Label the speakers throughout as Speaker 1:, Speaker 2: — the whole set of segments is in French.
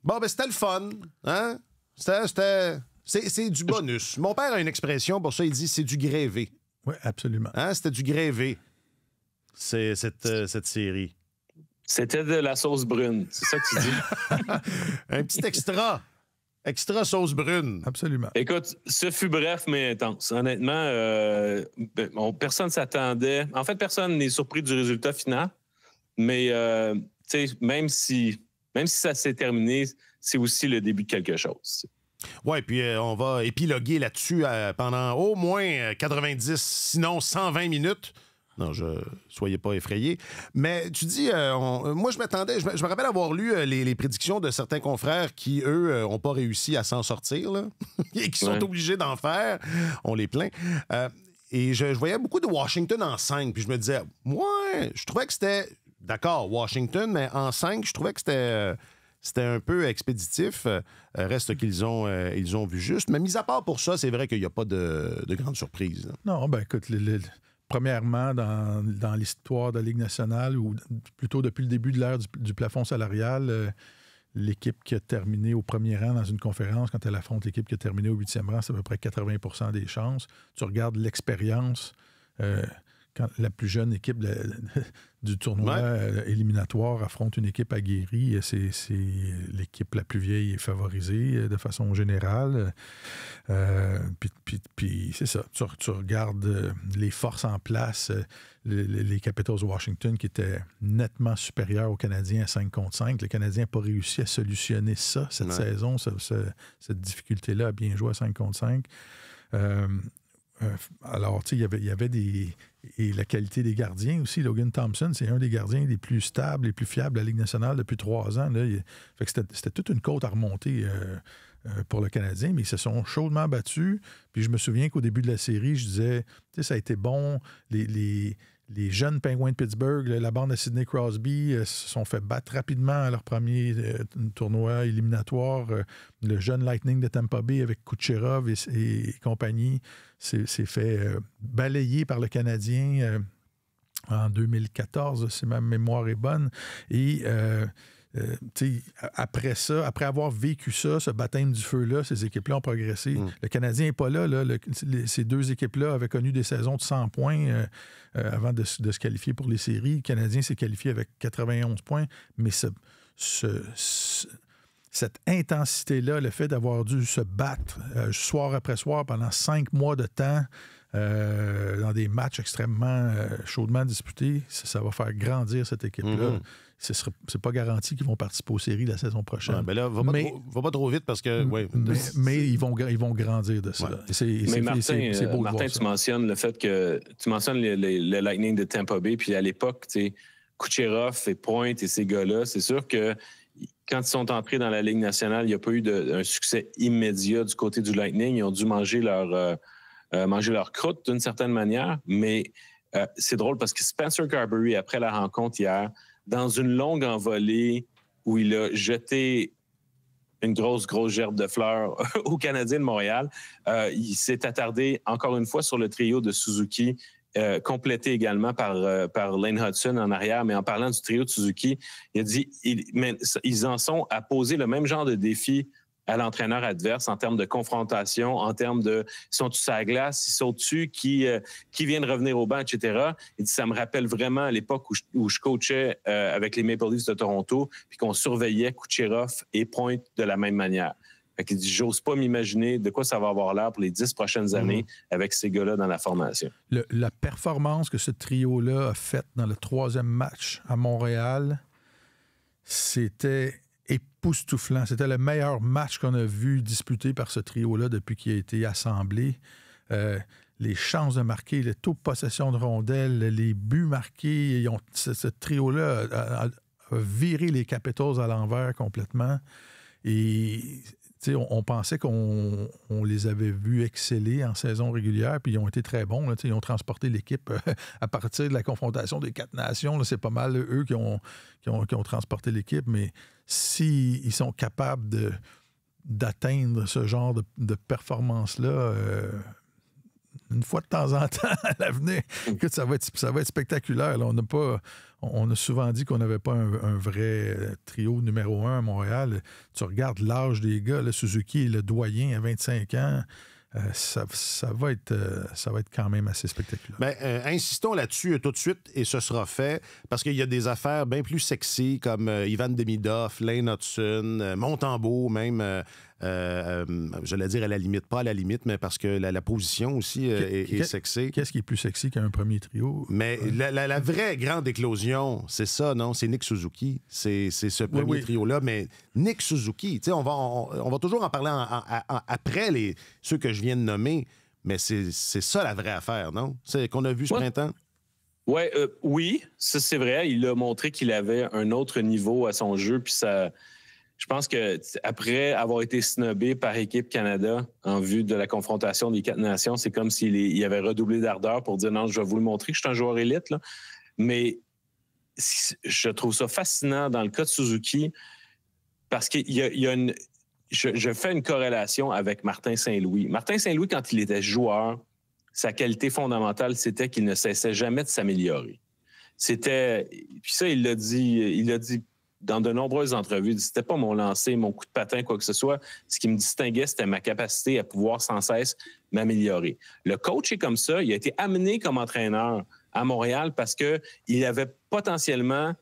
Speaker 1: Bon, ben c'était le fun. Hein? C'est du bonus. Mon père a une expression pour ça, il dit c'est du grévé.
Speaker 2: Oui, absolument.
Speaker 1: Hein? C'était du grévé, cette série.
Speaker 3: C'était de la sauce brune, c'est ça que tu dis?
Speaker 1: Un petit extra. Extra sauce brune.
Speaker 2: Absolument.
Speaker 3: Écoute, ce fut bref, mais intense. Honnêtement, personne ne s'attendait. En fait, personne n'est surpris du résultat final. Mais même si ça s'est terminé, c'est aussi le début de quelque chose.
Speaker 1: Oui, puis on va épiloguer là-dessus pendant au moins 90, sinon 120 minutes. Non, soyez pas effrayés. Mais tu dis, moi, je m'attendais, je me rappelle avoir lu les prédictions de certains confrères qui, eux, n'ont pas réussi à s'en sortir, là, et qui sont obligés d'en faire. On les plaint. Et je voyais beaucoup de Washington en 5, puis je me disais, je trouvais que c'était, d'accord, Washington, mais en 5, je trouvais que c'était un peu expéditif. Reste qu'ils ont vu juste. Mais mis à part pour ça, c'est vrai qu'il n'y a pas de grande surprise. Là.
Speaker 2: Non, ben écoute, premièrement, dans l'histoire de la Ligue nationale, ou plutôt depuis le début de l'ère du plafond salarial, l'équipe qui a terminé au premier rang dans une conférence, quand elle affronte l'équipe qui a terminé au 8e rang, c'est à peu près 80% des chances. Tu regardes l'expérience, quand la plus jeune équipe du tournoi éliminatoire affronte une équipe aguerrie, c'est l'équipe la plus vieille et favorisée de façon générale. Puis c'est ça, tu regardes les forces en place, les Capitals de Washington qui étaient nettement supérieurs aux Canadiens à 5 contre 5. Le Canadien n'a pas réussi à solutionner ça cette saison, cette difficulté-là à bien jouer à 5 contre 5. Alors, tu sais, il y avait et la qualité des gardiens aussi. Logan Thompson, c'est un des gardiens les plus stables, les plus fiables de la Ligue nationale depuis 3 ans. Là. Fait que c'était toute une côte à remonter pour le Canadien, mais ils se sont chaudement battus. Puis je me souviens qu'au début de la série, je disais, tu sais, ça a été bon. Les jeunes Penguins de Pittsburgh, la bande de Sidney Crosby, se sont fait battre rapidement à leur premier tournoi éliminatoire. Le jeune Lightning de Tampa Bay avec Kucherov et compagnie s'est fait balayer par le Canadien en 2014, si ma mémoire est bonne. Et après ça, après avoir vécu ça, ce baptême du feu-là, ces équipes-là ont progressé. Le Canadien n'est pas là. Ces deux équipes-là avaient connu des saisons de 100 points avant de se qualifier pour les séries. Le Canadien s'est qualifié avec 91 points, mais cette intensité-là, le fait d'avoir dû se battre soir après soir pendant 5 mois de temps dans des matchs extrêmement chaudement disputés, ça va faire grandir cette équipe-là. C'est pas garanti qu'ils vont participer aux séries la saison prochaine.
Speaker 1: Ben là, va pas trop vite parce que...
Speaker 2: mais ils vont grandir de ça.
Speaker 3: Mais Martin, tu mentionnes le fait que... Tu mentionnes le Lightning de Tampa Bay, puis à l'époque, tu sais, Kucherov et Point et ces gars-là, c'est sûr que quand ils sont entrés dans la Ligue nationale, il n'y a pas eu un succès immédiat du côté du Lightning. Ils ont dû manger leur croûte d'une certaine manière, mais c'est drôle parce que Spencer Carbery, après la rencontre hier, dans une longue envolée où il a jeté une grosse gerbe de fleurs aux Canadiens de Montréal, il s'est attardé encore une fois sur le trio de Suzuki, complété également par Lane Hudson en arrière. Mais en parlant du trio de Suzuki, il a dit ils en sont à poser le même genre de défi à l'entraîneur adverse en termes de confrontation, en termes de sont-ils sur la glace, ils sautent dessus, qui vient de revenir au banc, etc. Il dit ça me rappelle vraiment à l'époque où je coachais avec les Maple Leafs de Toronto, puis qu'on surveillait Kucherov et Point de la même manière. Fait qu'il dit, j'ose pas m'imaginer de quoi ça va avoir l'air pour les 10 prochaines années avec ces gars-là dans la formation.
Speaker 2: La performance que ce trio-là a faite dans le 3e match à Montréal, c'était époustouflant. C'était le meilleur match qu'on a vu disputé par ce trio-là depuis qu'il a été assemblé. Les chances de marquer, le taux de possession de rondelles, les buts marqués, ce trio-là a viré les Capitals à l'envers complètement. Et on pensait qu'on les avait vus exceller en saison régulière, puis ils ont été très bons. Là, ils ont transporté l'équipe à partir de la confrontation des 4 nations. Là, c'est pas mal eux qui ont transporté l'équipe, mais s'ils sont capables d'atteindre ce genre de performance-là, une fois de temps en temps à l'avenir. Écoute, ça va être spectaculaire. Là. On a souvent dit qu'on n'avait pas un vrai trio numéro 1 à Montréal. Tu regardes l'âge des gars, là, Suzuki est le doyen à 25 ans. Ça va être quand même assez spectaculaire.
Speaker 1: Bien, insistons là-dessus tout de suite et ce sera fait parce qu'il y a des affaires bien plus sexy comme Ivan Demidov, Lane Hudson, Montembeault même. J'allais dire à la limite, pas à la limite, mais parce que la position aussi est sexy.
Speaker 2: Qu'est-ce qui est plus sexy qu'un premier trio?
Speaker 1: Mais la vraie grande éclosion, c'est ça, non? C'est Nick Suzuki. C'est ce premier trio-là. Mais Nick Suzuki, on va toujours en parler après ceux que je viens de nommer, mais c'est ça la vraie affaire, non? C'est qu'on a vu ce printemps.
Speaker 3: Oui, ça c'est vrai. Il a montré qu'il avait un autre niveau à son jeu, puis ça... Je pense qu'après avoir été snobé par Équipe Canada en vue de la confrontation des 4 nations, c'est comme s'il avait redoublé d'ardeur pour dire non, je vais vous le montrer que je suis un joueur élite. Là. Mais je trouve ça fascinant dans le cas de Suzuki parce qu'il y a une... Je fais une corrélation avec Martin Saint-Louis. Martin Saint-Louis, quand il était joueur, sa qualité fondamentale, c'était qu'il ne cessait jamais de s'améliorer. Puis ça, il l'a dit dans de nombreuses entrevues, c'était pas mon lancer, mon coup de patin, quoi que ce soit. Ce qui me distinguait, c'était ma capacité à pouvoir sans cesse m'améliorer. Le coach est comme ça. Il a été amené comme entraîneur à Montréal parce qu'il avait potentiellement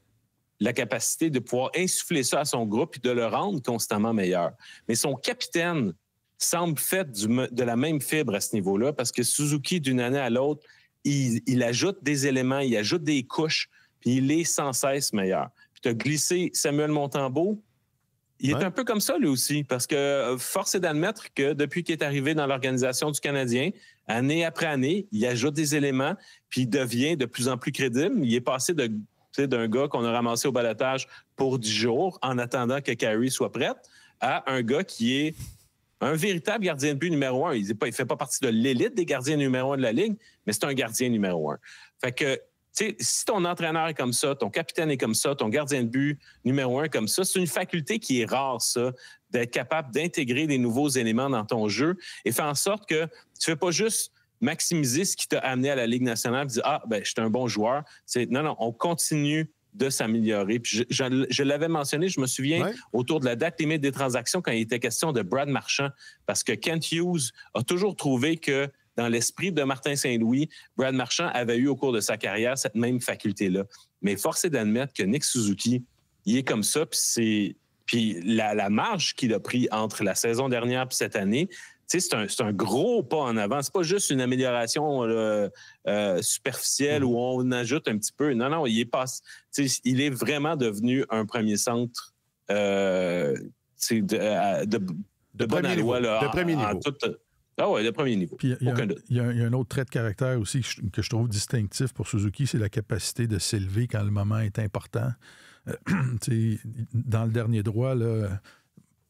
Speaker 3: la capacité de pouvoir insuffler ça à son groupe et de le rendre constamment meilleur. Mais son capitaine semble fait de la même fibre à ce niveau-là parce que Suzuki, d'une année à l'autre, il ajoute des éléments, il ajoute des couches, puis il est sans cesse meilleur. Tu as glissé Samuel Montembeault, il est un peu comme ça, lui aussi, parce que force est d'admettre que depuis qu'il est arrivé dans l'organisation du Canadien, année après année, il ajoute des éléments, puis il devient de plus en plus crédible. Il est passé d'un gars qu'on a ramassé au balotage pour 10 jours en attendant que Carey soit prête à un gars qui est un véritable gardien de but numéro 1. Il ne fait pas partie de l'élite des gardiens numéro 1 de la Ligue, mais c'est un gardien numéro 1. Fait que si ton entraîneur est comme ça, ton capitaine est comme ça, ton gardien de but numéro 1 est comme ça, c'est une faculté qui est rare, ça, d'être capable d'intégrer des nouveaux éléments dans ton jeu et faire en sorte que tu ne fais pas juste maximiser ce qui t'a amené à la Ligue nationale et dire « je suis un bon joueur ». Non, on continue de s'améliorer. Puis je l'avais mentionné, je me souviens, autour de la date limite des transactions, quand il était question de Brad Marchand, parce que Kent Hughes a toujours trouvé que dans l'esprit de Martin Saint-Louis, Brad Marchand avait eu au cours de sa carrière cette même faculté-là. Mais force est d'admettre que Nick Suzuki, il est comme ça, puis la marge qu'il a pris entre la saison dernière et cette année, c'est un gros pas en avant. C'est pas juste une amélioration superficielle où on ajoute un petit peu. Non, il est vraiment devenu un premier centre de bonne alloi.
Speaker 1: De premier niveau.
Speaker 3: De premier niveau.
Speaker 2: Puis il y a un autre trait de caractère aussi que je trouve distinctif pour Suzuki, c'est la capacité de s'élever quand le moment est important. Dans le dernier droit, là,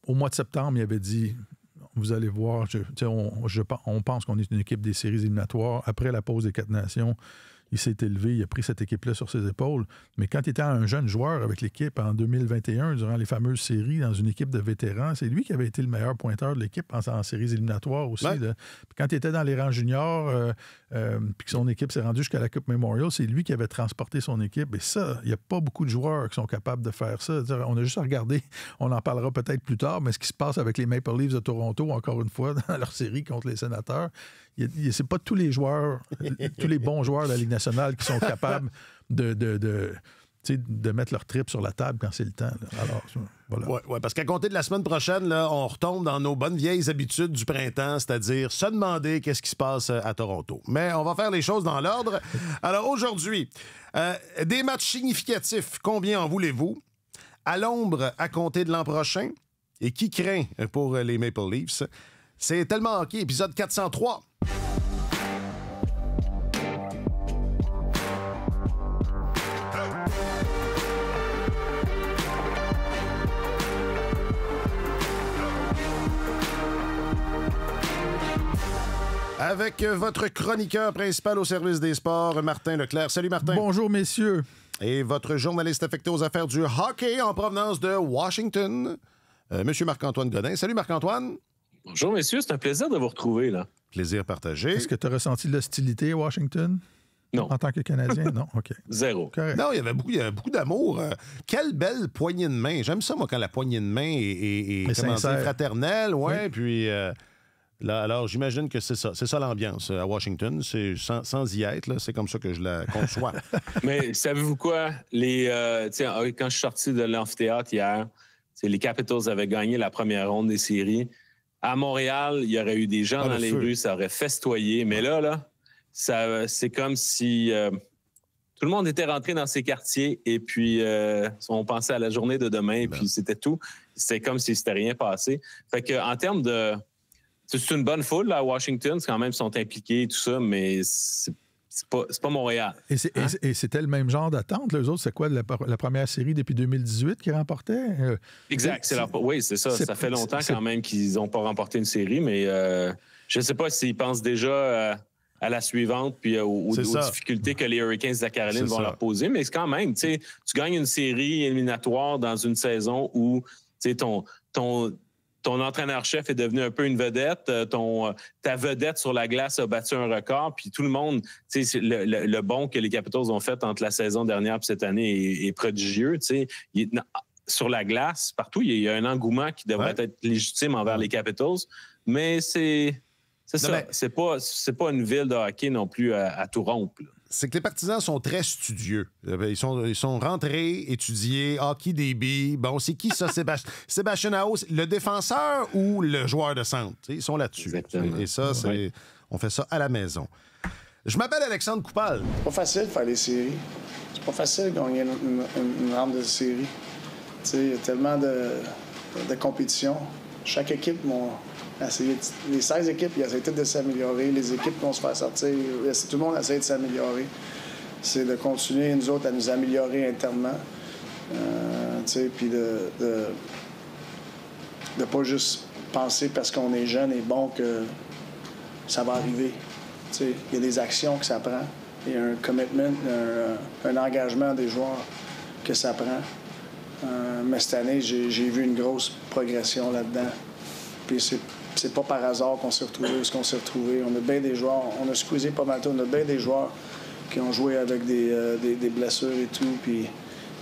Speaker 2: au mois de septembre, il avait dit... Vous allez voir, on pense qu'on est une équipe des séries éliminatoires. Après la pause des 4 nations, il s'est élevé, il a pris cette équipe-là sur ses épaules. Mais quand il était un jeune joueur avec l'équipe en 2021, durant les fameuses séries, dans une équipe de vétérans, c'est lui qui avait été le meilleur pointeur de l'équipe en séries éliminatoires aussi. Ouais. Quand il était dans les rangs juniors, puis que son équipe s'est rendue jusqu'à la Coupe Memorial, c'est lui qui avait transporté son équipe. Et ça, il n'y a pas beaucoup de joueurs qui sont capables de faire ça. On a juste à regarder, on en parlera peut-être plus tard, mais ce qui se passe avec les Maple Leafs de Toronto, encore une fois, dans leur série contre les Sénateurs, c'est pas tous les joueurs, tous les bons joueurs de la Ligue nationale qui sont capables de mettre leur trip sur la table quand c'est le temps. Là. Alors, voilà.
Speaker 1: Oui, parce qu'à compter de la semaine prochaine, là, on retombe dans nos bonnes vieilles habitudes du printemps, c'est-à-dire se demander qu'est-ce qui se passe à Toronto. Mais on va faire les choses dans l'ordre. Alors aujourd'hui, des matchs significatifs, combien en voulez-vous? À l'ombre à compter de l'an prochain? Et qui craint pour les Maple Leafs? C'est tellement hockey, épisode 403. Avec votre chroniqueur principal au service des sports, Martin Leclerc. Salut Martin.
Speaker 2: Bonjour messieurs.
Speaker 1: Et votre journaliste affecté aux affaires du hockey en provenance de Washington, Monsieur Marc-Antoine Godin. Salut Marc-Antoine.
Speaker 3: Bonjour, messieurs. C'est un plaisir de vous retrouver, là.
Speaker 1: Plaisir partagé.
Speaker 2: Est-ce que tu as ressenti de l'hostilité à Washington?
Speaker 3: Non.
Speaker 2: En tant que Canadien? Non? OK.
Speaker 3: Zéro.
Speaker 2: Correct.
Speaker 1: Non, il y avait beaucoup d'amour. Quelle belle poignée de main. J'aime ça, moi, quand la poignée de main est comment dire, fraternelle. Ouais, oui. Puis là, alors, j'imagine que c'est ça. C'est ça l'ambiance à Washington. C'est sans y être, là, c'est comme ça que je la conçois.
Speaker 3: Mais savez-vous quoi? Quand je suis sorti de l'amphithéâtre hier, les Capitals avaient gagné la première ronde des séries. À Montréal, il y aurait eu des gens dans les rues, ça aurait festoyé. Mais là, c'est comme si tout le monde était rentré dans ses quartiers et puis on pensait à la journée de demain et puis c'était tout. C'était comme si c'était rien passé. Fait que en termes de... C'est une bonne foule là, à Washington, quand même, ils sont impliqués et tout ça, mais c'est pas Montréal.
Speaker 2: Et c'était le même genre d'attente. Eux autres, c'est quoi la première série depuis 2018 qu'ils remportaient?
Speaker 3: Exact. Oui, c'est ça. Ça fait longtemps quand même qu'ils n'ont pas remporté une série, mais je ne sais pas s'ils pensent déjà à la suivante puis aux difficultés que les Hurricanes de la Caroline vont leur poser. Mais c'est quand même, tu gagnes une série éliminatoire dans une saison où ton entraîneur-chef est devenu un peu une vedette, ta vedette sur la glace a battu un record, puis tout le monde, le bond que les Capitals ont fait entre la saison dernière et cette année est prodigieux. Sur la glace, partout, il y a un engouement qui devrait être légitime envers les Capitals, mais c'est ça. C'est pas une ville de hockey non plus à tout rompre. Là.
Speaker 1: C'est que les partisans sont très studieux. Ils sont rentrés, étudiés, hockey DB. Bon, c'est qui ça, Sébastien Aho? Le défenseur ou le joueur de centre? Ils sont là-dessus.
Speaker 3: Exactement.
Speaker 1: Et ça, on fait ça à la maison. Je m'appelle Alexandre Coupal.
Speaker 4: C'est pas facile de faire les séries. C'est pas facile de gagner une ronde de série. Il y a tellement de compétition. Chaque équipe les 16 équipes, ils essaient toutes de s'améliorer. Les équipes qui vont se faire sortir, tout le monde essaie de s'améliorer. C'est de continuer, nous autres, à nous améliorer internement. Puis de pas juste penser parce qu'on est jeune et bon que ça va arriver. Il y a des actions que ça prend. Il y a un commitment, un engagement des joueurs que ça prend. Mais cette année, j'ai vu une grosse progression là-dedans. Puis c'est pas par hasard qu'on s'est retrouvés où ce qu'on s'est retrouvés. On a bien des joueurs, on a squeezé pas mal. On a bien des joueurs qui ont joué avec des blessures et tout, puis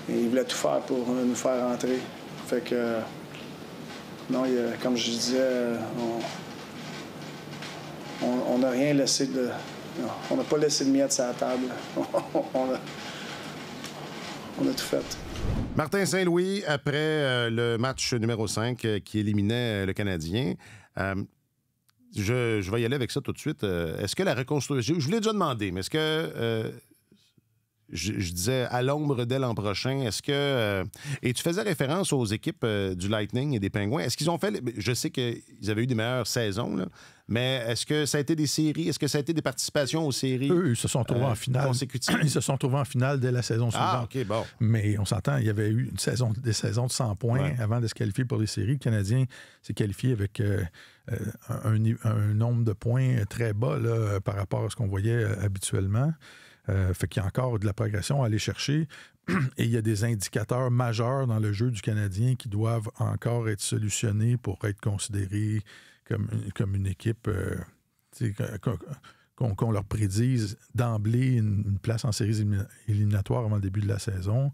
Speaker 4: ils voulaient tout faire pour nous faire rentrer. Fait que, non, comme je disais, on n'a rien laissé de... On n'a pas laissé de miettes sur la table. on a tout fait.
Speaker 1: Martin Saint-Louis, après le match numéro 5 qui éliminait le Canadien, je vais y aller avec ça tout de suite. Est-ce que la reconstruction... Je vous l'ai déjà demandé, mais est-ce que... je disais à l'ombre dès l'an prochain, est-ce que... et tu faisais référence aux équipes du Lightning et des Pingouins. Est-ce qu'ils ont fait... Je sais qu'ils avaient eu des meilleures saisons, là, mais est-ce que ça a été des séries? Est-ce que ça a été des participations aux séries?
Speaker 2: Eux, ils se sont trouvés en finale.
Speaker 1: Consécutives? Ils
Speaker 2: se sont trouvés en finale dès la saison suivante.
Speaker 1: Ah, OK, bon.
Speaker 2: Mais on s'entend, il y avait eu des saisons de 100 points avant de se qualifier pour les séries. Le Canadien s'est qualifié avec un nombre de points très bas là, par rapport à ce qu'on voyait habituellement. Fait qu'il y a encore de la progression à aller chercher. Et il y a des indicateurs majeurs dans le jeu du Canadien qui doivent encore être solutionnés pour être considérés comme une équipe qu'on leur prédise d'emblée une place en séries éliminatoires avant le début de la saison.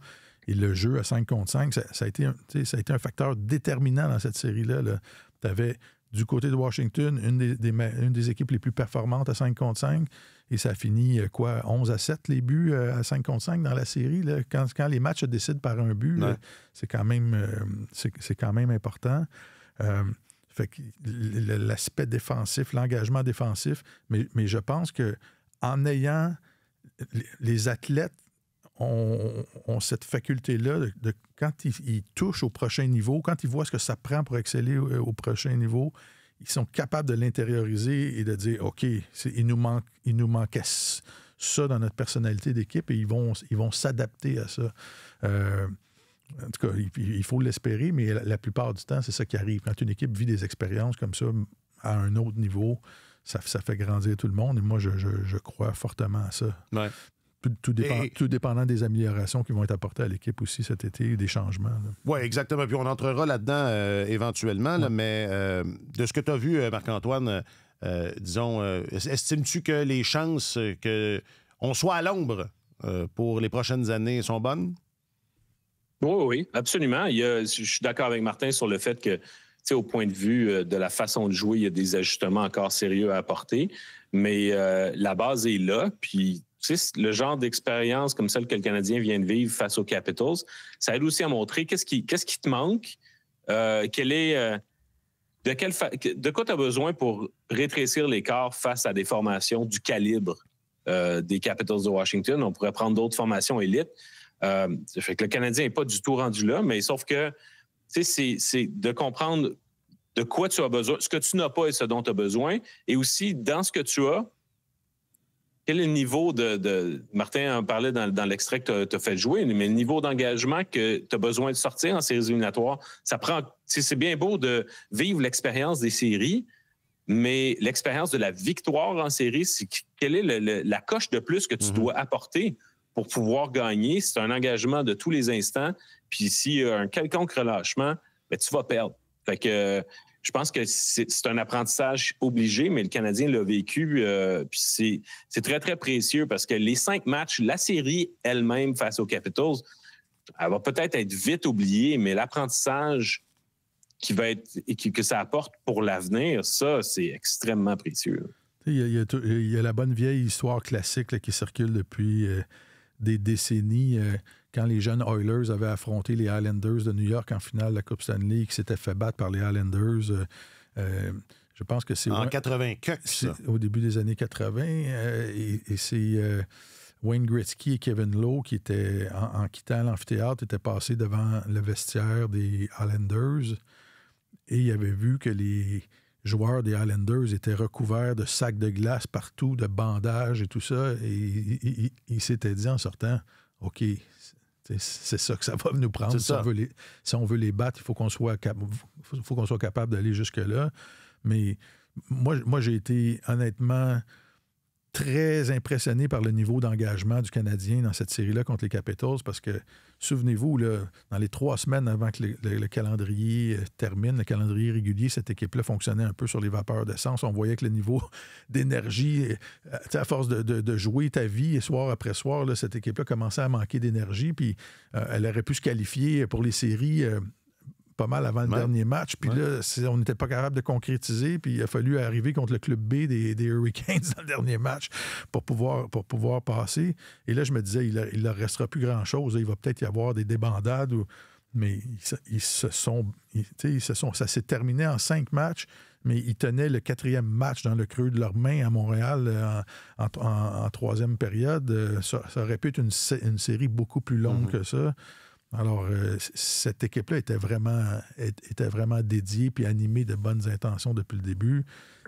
Speaker 2: Et le jeu à 5 contre 5, ça a été un facteur déterminant dans cette série-là. Là. Tu avais du côté de Washington une des équipes les plus performantes à 5 contre 5. Et ça a fini, 11-7 les buts à 5 contre 5 dans la série. Là. Quand les matchs se décident par un but, là, c'est quand même important. Fait que l'aspect défensif, l'engagement défensif, mais je pense qu'en ayant les athlètes ont cette faculté-là de quand ils touchent au prochain niveau, quand ils voient ce que ça prend pour exceller au prochain niveau, ils sont capables de l'intérioriser et de dire OK, il nous manquait ça dans notre personnalité d'équipe et ils vont s'adapter à ça. En tout cas, il faut l'espérer, mais la plupart du temps, c'est ça qui arrive. Quand une équipe vit des expériences comme ça à un autre niveau, ça fait grandir tout le monde. Et moi, je crois fortement à ça.
Speaker 1: Ouais.
Speaker 2: Tout dépendant des améliorations qui vont être apportées à l'équipe aussi cet été, des changements.
Speaker 1: Oui, exactement. Puis on entrera là-dedans éventuellement, là, mais de ce que tu as vu, Marc-Antoine, disons, estimes-tu que les chances qu'on soit à l'ombre pour les prochaines années sont bonnes?
Speaker 3: Oui, absolument. Je suis d'accord avec Martin sur le fait que, au point de vue de la façon de jouer, il y a des ajustements encore sérieux à apporter, mais la base est là, puis le genre d'expérience comme celle que le Canadien vient de vivre face aux Capitals, ça aide aussi à montrer qu'est-ce qui te manque, de quoi tu as besoin pour rétrécir l'écart face à des formations du calibre des Capitals de Washington. On pourrait prendre d'autres formations élites. Ça fait que le Canadien n'est pas du tout rendu là, mais sauf que c'est de comprendre de quoi tu as besoin, ce que tu n'as pas et ce dont tu as besoin, et aussi dans ce que tu as, quel est le niveau de Martin en parlait dans l'extrait que tu as fait jouer, mais le niveau d'engagement que tu as besoin de sortir en séries éliminatoires, c'est bien beau de vivre l'expérience des séries, mais l'expérience de la victoire en série, c'est quelle est la coche de plus que tu dois apporter pour pouvoir gagner? C'est un engagement de tous les instants, puis s'il y a un quelconque relâchement, ben, tu vas perdre. Fait que je pense que c'est un apprentissage obligé, mais le Canadien l'a vécu, puis c'est très, très précieux parce que les 5 matchs, la série elle-même face aux Capitals, elle va peut-être être vite oubliée, mais l'apprentissage que ça apporte pour l'avenir, ça, c'est extrêmement précieux.
Speaker 2: Il y a la bonne vieille histoire classique là, qui circule depuis des décennies, quand les jeunes Oilers avaient affronté les Islanders de New York en finale de la Coupe Stanley, qui s'étaient fait battre par les Islanders. Je pense que c'est...
Speaker 1: En 84, ça.
Speaker 2: Au début des années 80. Et c'est Wayne Gretzky et Kevin Lowe qui étaient, en quittant l'amphithéâtre, étaient passés devant le vestiaire des Islanders et ils avaient vu que les joueurs des Islanders étaient recouverts de sacs de glace partout, de bandages et tout ça. Et il s'était dit en sortant, OK, c'est ça que ça va nous prendre. Si on veut les battre, il faut qu'on soit capable d'aller jusque-là. Mais moi, j'ai été honnêtement très impressionné par le niveau d'engagement du Canadien dans cette série-là contre les Capitals parce que, souvenez-vous, là, dans les 3 semaines avant que le calendrier termine, le calendrier régulier, cette équipe-là fonctionnait un peu sur les vapeurs d'essence. On voyait que le niveau d'énergie, à force de jouer ta vie soir après soir, là, cette équipe-là commençait à manquer d'énergie, puis elle aurait pu se qualifier pour les séries pas mal avant le dernier match. Puis là, on n'était pas capable de concrétiser. Puis il a fallu arriver contre le club B des Hurricanes dans le dernier match pour pouvoir passer. Et là, je me disais, il leur restera plus grand-chose. Il va peut-être y avoir des débandades. Mais ça s'est terminé en 5 matchs. Mais ils tenaient le 4e match dans le creux de leurs mains à Montréal en 3e période. Ça aurait pu être une série beaucoup plus longue que ça. Alors, cette équipe-là était vraiment dédiée puis animée de bonnes intentions depuis le début.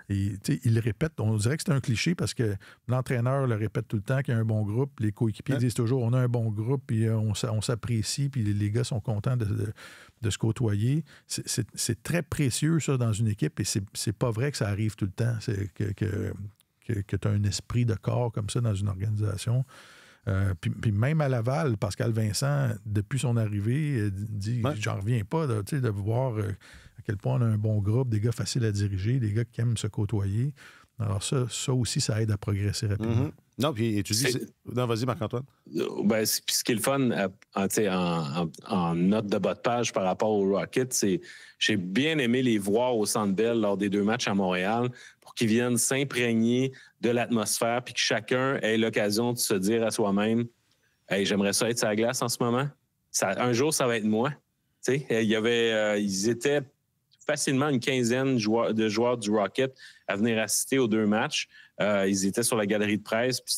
Speaker 2: Et il le répète, on dirait que c'est un cliché parce que l'entraîneur le répète tout le temps qu'il y a un bon groupe. Les coéquipiers disent toujours on a un bon groupe puis on s'apprécie puis les gars sont contents de se côtoyer. C'est très précieux, ça, dans une équipe et c'est pas vrai que ça arrive tout le temps. C'est que tu as un esprit de corps comme ça dans une organisation. Puis même à Laval, Pascal Vincent, depuis son arrivée, dit j'en reviens pas de voir à quel point on a un bon groupe, des gars faciles à diriger, des gars qui aiment se côtoyer. Alors ça aussi, ça aide à progresser rapidement.
Speaker 1: Non, puis tu dis... Non, vas-y, Marc-Antoine.
Speaker 3: Ben, ce qui est le fun en note de bas de page par rapport aux Rockets, c'est j'ai bien aimé les voir au Centre Bell lors des 2 matchs à Montréal pour qu'ils viennent s'imprégner de l'atmosphère puis que chacun ait l'occasion de se dire à soi-même « Hey, j'aimerais ça être sur la glace en ce moment. Un jour, ça va être moi. » Ils étaient facilement une quinzaine de joueurs du Rocket à venir assister aux 2 matchs. Ils étaient sur la galerie de presse. Puis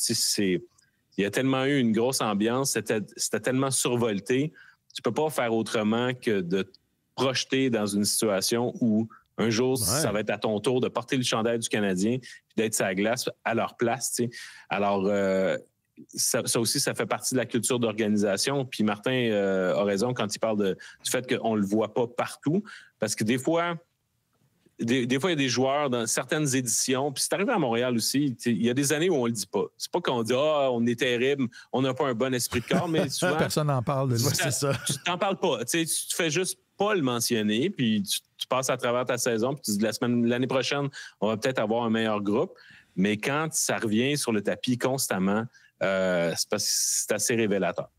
Speaker 3: il y a tellement eu une grosse ambiance. C'était tellement survolté. Tu peux pas faire autrement que de te projeter dans une situation où un jour, ça va être à ton tour de porter le chandail du Canadien puis d'être sur la glace à leur place. T'sais. Alors, ça aussi, ça fait partie de la culture d'organisation. Puis Martin a raison quand il parle du fait qu'on ne le voit pas partout. Parce que des fois, des fois, il y a des joueurs dans certaines éditions, puis c'est arrivé à Montréal aussi, il y a des années où on le dit pas. C'est pas qu'on dit « Ah, on est terrible, on n'a pas un bon esprit de corps » mais souvent...
Speaker 2: Personne n'en parle de
Speaker 1: c'est ça.
Speaker 3: Tu t'en parles pas. Tu te fais juste pas le mentionner, puis tu passes à travers ta saison, puis tu dis l'année prochaine, on va peut-être avoir un meilleur groupe. Mais quand ça revient sur le tapis constamment, c'est parce que c'est assez révélateur.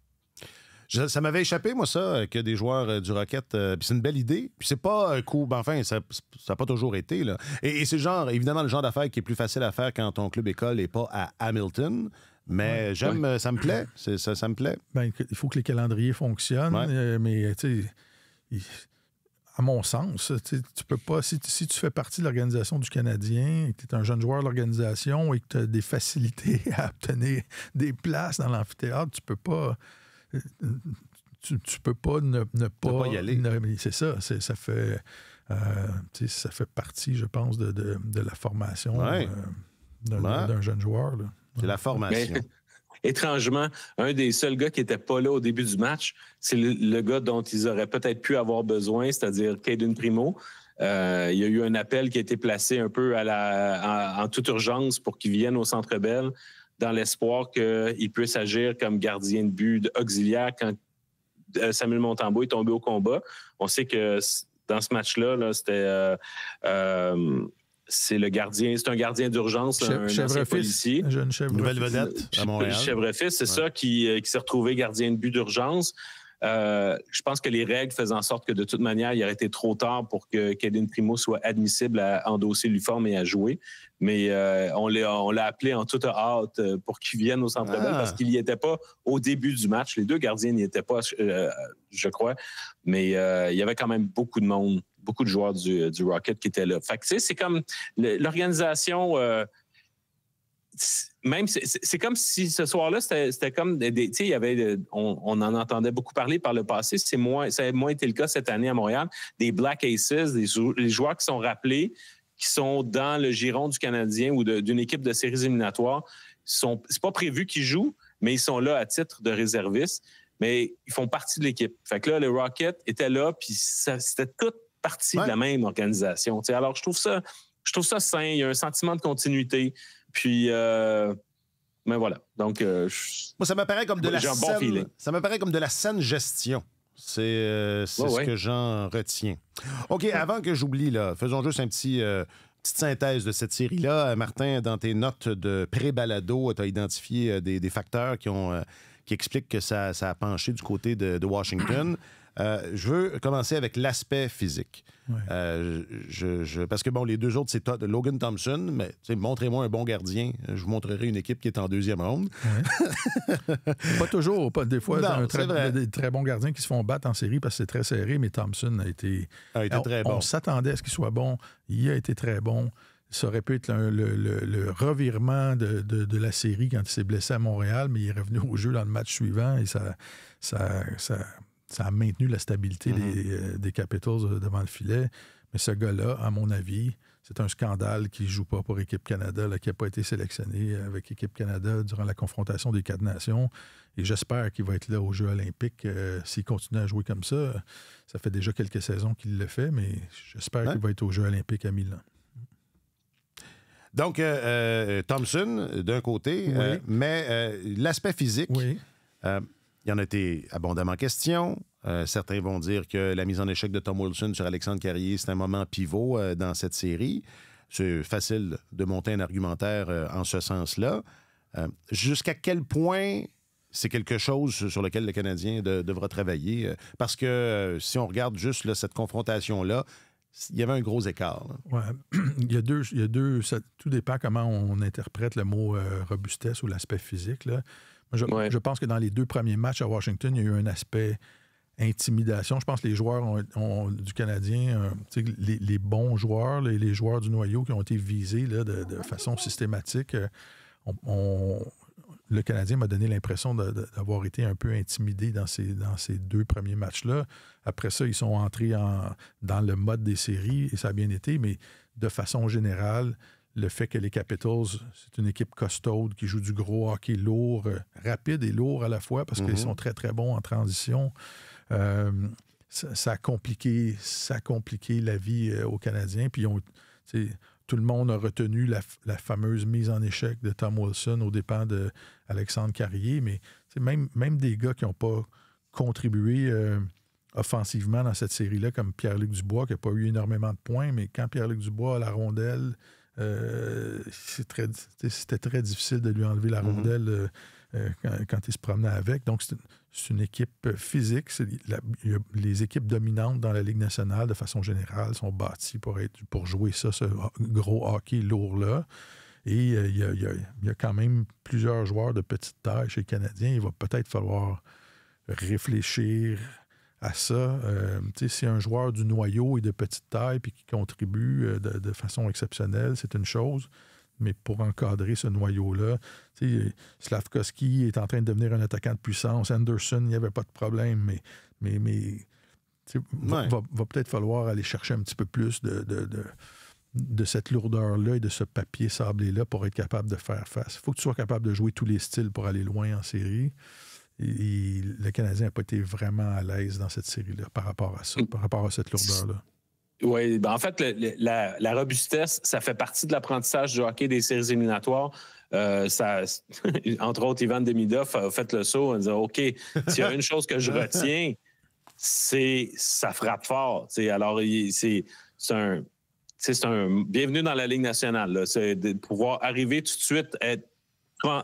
Speaker 1: Ça m'avait échappé, moi, ça, que des joueurs du Rocket. Puis c'est une belle idée. Puis c'est pas un coup. Ben, enfin, ça n'a pas toujours été. Là. Et c'est évidemment, le genre d'affaire qui est plus facile à faire quand ton club école n'est pas à Hamilton. Mais j'aime, ça me plaît. Ça me plaît.
Speaker 2: Ben, il faut que les calendriers fonctionnent. Mais, tu sais, à mon sens, tu peux pas. Si tu fais partie de l'organisation du Canadien, et que tu es un jeune joueur de l'organisation et que tu as des facilités à obtenir des places dans l'amphithéâtre, tu peux pas. Tu peux pas ne pas
Speaker 1: y aller.
Speaker 2: C'est ça. Ça fait partie, je pense, de la formation d'un jeune joueur. Là.
Speaker 1: C'est la formation.
Speaker 3: Mais, étrangement, un des seuls gars qui n'était pas là au début du match, c'est le gars dont ils auraient peut-être pu avoir besoin, c'est-à-dire Caden Primo. Il y a eu un appel qui a été placé un peu en toute urgence pour qu'il vienne au Centre Bell, dans l'espoir qu'il puisse agir comme gardien de but auxiliaire quand Samuel Montembeault est tombé au combat. On sait que dans ce match-là, c'était... c'est un gardien d'urgence, un ancien policier.
Speaker 1: Nouvelle vedette à Montréal.
Speaker 3: Chèvrefils, c'est ça, qui s'est retrouvé gardien de but d'urgence. Je pense que les règles faisaient en sorte que de toute manière, il aurait été trop tard pour que Caden Primo soit admissible à endosser l'uniforme et à jouer. Mais on l'a appelé en toute hâte pour qu'il vienne au Centre Bell parce qu'il n'y était pas au début du match. Les deux gardiens n'y étaient pas, je crois. Mais il y avait quand même beaucoup de monde, beaucoup de joueurs du Rocket qui étaient là. Fait que, tu sais, c'est comme l'organisation... même c'est comme si ce soir-là, c'était comme tu sais, il y avait on en entendait beaucoup parler par le passé. Ça a moins été le cas cette année à Montréal. Des Black Aces, les joueurs qui sont rappelés, qui sont dans le giron du Canadien ou d'une équipe de séries éliminatoires. C'est pas prévu qu'ils jouent, mais ils sont là à titre de réservistes. Mais ils font partie de l'équipe. Fait que là, le Rocket était là, puis c'était toute partie de la même organisation. Tu sais, alors, je trouve ça sain. Il y a un sentiment de continuité. Puis, mais voilà. Donc,
Speaker 1: moi, ça m'apparaît comme de la
Speaker 3: saine.
Speaker 1: Bon feeling. Ça m'apparaît comme de la saine gestion. C'est ce que j'en retiens. OK, avant que j'oublie, là, faisons juste une petite synthèse de cette série-là. Martin, dans tes notes de pré-balado, tu as identifié des facteurs qui expliquent que ça a penché du côté de Washington. Je veux commencer avec l'aspect physique. Ouais. Parce que, bon, les deux autres, c'est Logan Thompson, mais montrez-moi un bon gardien. Je vous montrerai une équipe qui est en deuxième ronde.
Speaker 2: Ouais. Pas toujours. Des fois, des très bons gardiens qui se font battre en série parce que c'est très serré, mais Thompson a été très bon. On s'attendait à ce qu'il soit bon. Il a été très bon. Ça aurait pu être le revirement de la série quand il s'est blessé à Montréal, mais il est revenu au jeu dans le match suivant et ça a maintenu la stabilité des Capitals devant le filet. Mais ce gars-là, à mon avis, c'est un scandale qu'il ne joue pas pour Équipe Canada, qui n'a pas été sélectionné avec Équipe Canada durant la confrontation des 4 nations. Et j'espère qu'il va être là aux Jeux olympiques. S'il continue à jouer comme ça, ça fait déjà quelques saisons qu'il le fait, mais j'espère qu'il va être aux Jeux olympiques à Milan.
Speaker 1: Donc, Thompson, d'un côté, mais l'aspect physique...
Speaker 2: Oui.
Speaker 1: Il y en a été abondamment question. Certains vont dire que la mise en échec de Tom Wilson sur Alexandre Carrier, c'est un moment pivot dans cette série. C'est facile de monter un argumentaire en ce sens-là. Jusqu'à quel point c'est quelque chose sur lequel le Canadien devra travailler? Parce que si on regarde juste cette confrontation-là, il y avait un gros écart.
Speaker 2: Ouais. Il y a deux ça, tout dépend comment on interprète le mot robustesse ou l'aspect physique, là. Je pense que dans les 2 premiers matchs à Washington, il y a eu un aspect intimidation. Je pense que les joueurs du Canadien, les bons joueurs, les joueurs du noyau qui ont été visés là, de façon systématique, le Canadien m'a donné l'impression d'avoir été un peu intimidé dans ces 2 premiers matchs-là. Après ça, ils sont entrés dans le mode des séries et ça a bien été, mais de façon générale, le fait que les Capitals, c'est une équipe costaude qui joue du gros hockey lourd, rapide et lourd à la fois parce qu'ils sont très, très bons en transition. ça a compliqué la vie aux Canadiens. Puis tout le monde a retenu la fameuse mise en échec de Tom Wilson aux dépens d'Alexandre Carrier. Mais même des gars qui n'ont pas contribué offensivement dans cette série-là, comme Pierre-Luc Dubois, qui n'a pas eu énormément de points, mais quand Pierre-Luc Dubois a la rondelle, c'était très difficile de lui enlever la rondelle quand il se promenait avec. Donc, c'est une équipe physique. Les équipes dominantes dans la Ligue nationale, de façon générale, sont bâties pour jouer ce gros hockey lourd-là. Et il y a quand même plusieurs joueurs de petite taille chez les Canadiens. Il va peut-être falloir réfléchir à ça. Si un joueur du noyau est de petite taille et qui contribue de façon exceptionnelle, c'est une chose. Mais pour encadrer ce noyau-là, Slafkovský est en train de devenir un attaquant de puissance. Anderson, il n'y avait pas de problème, mais va peut-être falloir aller chercher un petit peu plus de cette lourdeur-là et de ce papier sablé-là pour être capable de faire face. Il faut que tu sois capable de jouer tous les styles pour aller loin en série. Et le Canadien n'a pas été vraiment à l'aise dans cette série-là par rapport à ça, par rapport à cette lourdeur-là.
Speaker 3: Oui, en fait, la robustesse, ça fait partie de l'apprentissage du hockey des séries éliminatoires. Entre autres, Ivan Demidov a fait le saut en disant OK, s'il y a une chose que je retiens, c'est ça frappe fort. Alors, c'est un bienvenue dans la Ligue nationale. Là. C'est de pouvoir arriver tout de suite, être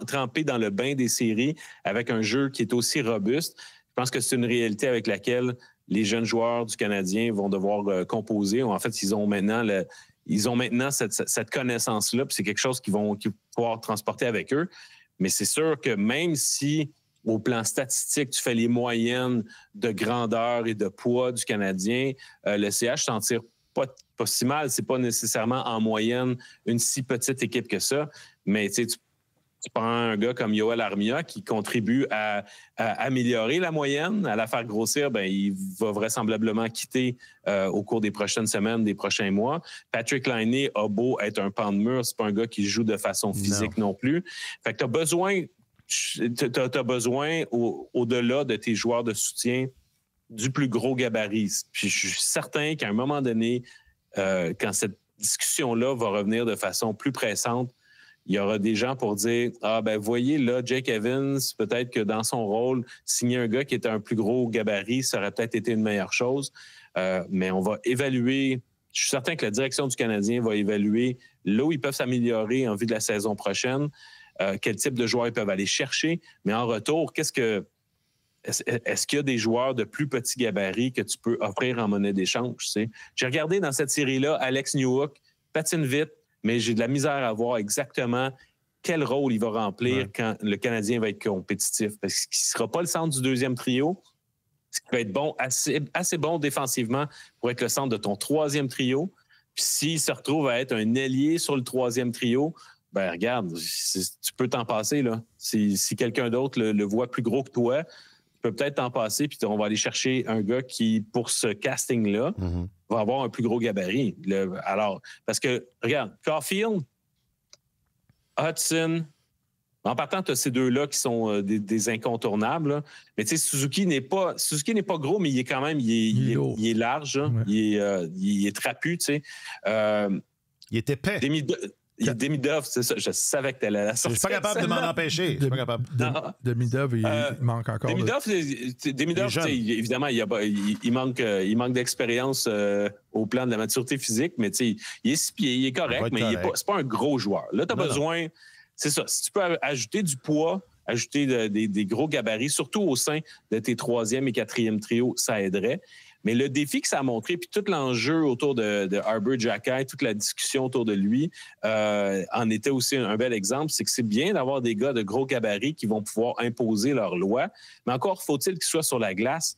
Speaker 3: trempé dans le bain des séries avec un jeu qui est aussi robuste. Je pense que c'est une réalité avec laquelle les jeunes joueurs du Canadien vont devoir composer. En fait, ils ont maintenant cette connaissance-là, puis c'est quelque chose qu'ils vont pouvoir transporter avec eux. Mais c'est sûr que même si, au plan statistique, tu fais les moyennes de grandeur et de poids du Canadien, le CH s'en tire pas si mal. C'est pas nécessairement en moyenne une si petite équipe que ça. Mais tu prends un gars comme Yoel Armia qui contribue à améliorer la moyenne, à la faire grossir, il va vraisemblablement quitter au cours des prochaines semaines, des prochains mois. Patrick Laine a beau être un pan de mur, c'est pas un gars qui joue de façon physique non plus. Fait que t'as besoin au-delà de tes joueurs de soutien du plus gros gabarit. Puis je suis certain qu'à un moment donné, quand cette discussion-là va revenir de façon plus pressante, il y aura des gens pour dire voyez là, Jake Evans, peut-être que dans son rôle, signer un gars qui était un plus gros gabarit, ça aurait peut-être été une meilleure chose. Mais on va évaluer, je suis certain que la direction du Canadien va évaluer là où ils peuvent s'améliorer en vue de la saison prochaine, quel type de joueurs ils peuvent aller chercher. Mais en retour, est-ce qu'il y a des joueurs de plus petits gabarits que tu peux offrir en monnaie d'échange? Tu sais? J'ai regardé dans cette série-là, Alex Newhook patine vite, mais j'ai de la misère à voir exactement quel rôle il va remplir quand le Canadien va être compétitif. Parce qu'il ne sera pas le centre du deuxième trio, ce qui va être bon, assez bon défensivement pour être le centre de ton troisième trio. Puis s'il se retrouve à être un ailier sur le troisième trio, regarde, tu peux t'en passer. Là. Si quelqu'un d'autre le voit plus gros que toi, tu peux peut-être t'en passer, puis on va aller chercher un gars qui, pour ce casting-là, va avoir un plus gros gabarit. Parce que, regarde, Caulfield, Hudson, en partant, tu as ces deux-là qui sont des incontournables. Là. Mais tu sais, Suzuki n'est pas gros, mais il est quand même, il est large, ouais. il est trapu, tu sais.
Speaker 1: Il est épais.
Speaker 3: Demidov, c'est ça. Je savais que tu allais la sortir.
Speaker 1: Je suis pas capable de m'en empêcher. Je suis pas capable.
Speaker 2: Demidov, il manque encore.
Speaker 3: Demidov, évidemment, il manque d'expérience au plan de la maturité physique, mais il est 6 pieds, il est correct, mais c'est pas un gros joueur. Là, tu as besoin. C'est ça. Si tu peux ajouter du poids, ajouter des gros gabarits, surtout au sein de tes troisième et quatrième trios, ça aiderait. Mais le défi que ça a montré, puis tout l'enjeu autour de Arber Xhekaj, toute la discussion autour de lui, en était aussi un bel exemple, c'est que c'est bien d'avoir des gars de gros gabarits qui vont pouvoir imposer leur loi, mais encore faut-il qu'ils soient sur la glace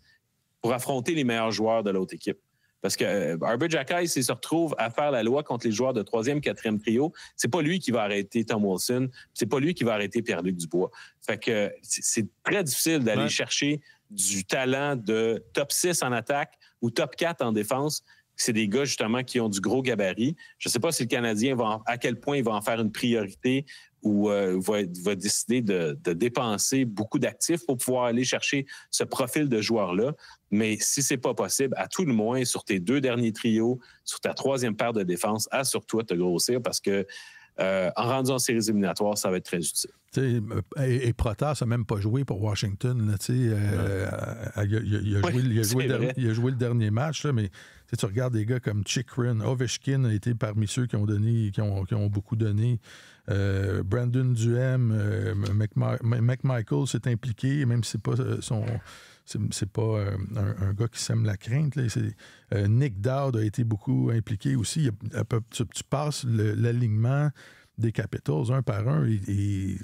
Speaker 3: pour affronter les meilleurs joueurs de l'autre équipe. Parce que Arber Xhekaj, s'il se retrouve à faire la loi contre les joueurs de troisième, quatrième trio, c'est pas lui qui va arrêter Tom Wilson, c'est pas lui qui va arrêter Pierre-Luc Dubois. Fait que c'est très difficile d'aller chercher du talent de top 6 en attaque ou top 4 en défense c'est des gars, justement, qui ont du gros gabarit. Je ne sais pas si le Canadien à quel point il va en faire une priorité ou va décider de dépenser beaucoup d'actifs pour pouvoir aller chercher ce profil de joueur-là. Mais si ce n'est pas possible, à tout le moins, sur tes 2 derniers trios, sur ta 3e paire de défense, assure-toi de te grossir parce que en rendu en séries éliminatoires, ça va être très utile.
Speaker 2: Et Protas n'a même pas joué pour Washington. Il a joué le dernier match, là, mais tu regardes des gars comme Chychrun, Ovechkin a été parmi ceux qui ont beaucoup donné. Brandon Duhem, McMichael s'est impliqué, même si c'est pas c'est pas un gars qui sème la crainte. Là. Nick Dowd a été beaucoup impliqué aussi. Tu passes l'alignement des Capitals un par un et